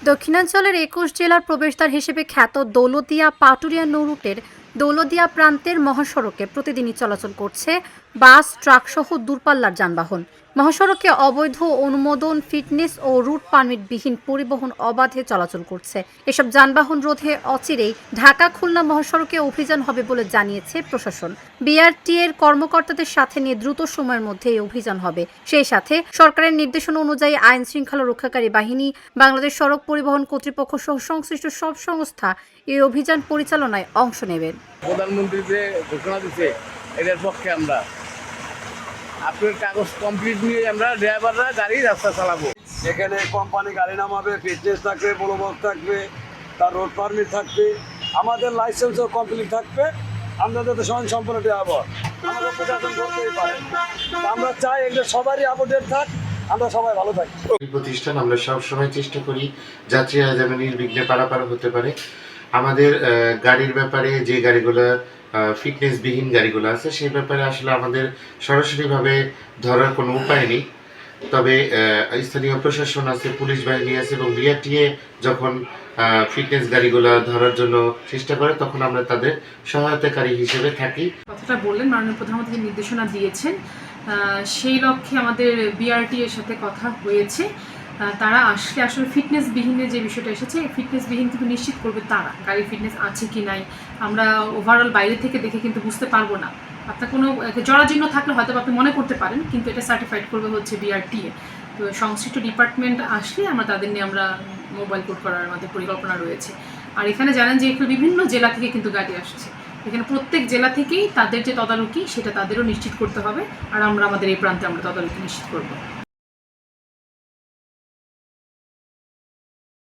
দক্ষিণাঞ্চলের ২১ জেলার প্রবেশদ্বার হিসেবে খ্যাত দৌলতদিয়া পাটুরিয়া নৌরুটের দৌলতদিয়া প্রান্তের মহাসড়কে প্রতিদিনই চলাচল করছে বাস, ট্রাকসহ দূরপাল্লার যানবাহন। মহাসড়কে অবৈধ অনুমোদন, ফিটনেস ও রুট পারমিটবিহীন পরিবহন অবাধে চলাচল করছে। এসব যানবাহন রোধে অচিরেই ঢাকা-খুলনা মহাসড়কে অভিযান হবে বলে জানিয়েছে প্রশাসন। বিআরটিএর কর্মকর্তাদের সাথে নিয়ে দ্রুত সময়ের মধ্যে এই অভিযান হবে। সেই সাথে সরকারের নির্দেশনা অনুযায়ী আইন শৃঙ্খলা রক্ষাকারী বাহিনী, বাংলাদেশ সড়ক পরিবহন কর্তৃপক্ষ সহ সংশ্লিষ্ট সব সংস্থা এই অভিযান পরিচালনায় অংশ নেবেন। প্রধানমন্ত্রী যে ঘোষণা দিচ্ছে এটার পক্ষে আমরা আপনার কাগজ কমপ্লিট নিয়ে আমরা ড্রাইভাররা গাড়ি রাস্তা চালাবো। যেখানে কোম্পানি গাড়ি নামাবে, ফিটনেস থাকবে, ব্লুবক থাকবে, তার রোড পারমিট থাকবে, আমাদের লাইসেন্সও কমপ্লিট থাকবে। আমরা যাতে সম্পূর্ণ আবার আমাদের প্রশাসন করতেই পারে। আমরা চাই এগুলো সবারই আপডেট থাক, আমরা সবাই ভালো থাকি। প্রতিষ্ঠান আমরা সবসময় চেষ্টা করি যাত্রীরা যেন নির্বিঘ্নে পারাপার হতে পারে। আমাদের গাড়ির ব্যাপারে যে গাড়িগুলো ফিটনেসবিহীন গাড়িগুলো আছে সেই ব্যাপারে আসলে আমাদের সরাসরিভাবে ধরার কোনো উপায় নেই। তবে স্থানীয় প্রশাসন আছে, পুলিশ বাহিনী আছে এবং বিআরটিএ যখন ফিটনেস গাড়িগুলো ধরার জন্য চেষ্টা করে তখন আমরা তাদের সহায়তাকারী হিসেবে থাকি। কথাটা বললেন, মাননীয় প্রধানমন্ত্রী নির্দেশনা দিয়েছেন, সেই লক্ষ্যে আমাদের বিআরটিএর সাথে কথা হয়েছে। তারা আসলে ফিটনেসবিহীনের যে বিষয়টা এসেছে, ফিটনেসবিহীন কিন্তু নিশ্চিত করবে তারা, গাড়ির ফিটনেস আছে কি নাই আমরা ওভারঅল বাইরে থেকে দেখে কিন্তু বুঝতে পারবো না। আপনার কোনো জরাজীর্ণ থাকলে হয়তো আপনি মনে করতে পারেন, কিন্তু এটা সার্টিফাইড করবে হচ্ছে বিআরটিএ। তো সংশ্লিষ্ট ডিপার্টমেন্ট আসলে আমরা তাদের নিয়ে আমরা মোবাইল কোড করার আমাদের পরিকল্পনা রয়েছে। আর এখানে জানেন যে এখানে বিভিন্ন জেলা থেকে কিন্তু গাড়ি আসছে, এখানে প্রত্যেক জেলা থেকেই তাদের যে তদারকি সেটা তাদেরও নিশ্চিত করতে হবে, আর আমরা আমাদের এই প্রান্তে আমরা তদারকি নিশ্চিত করবো।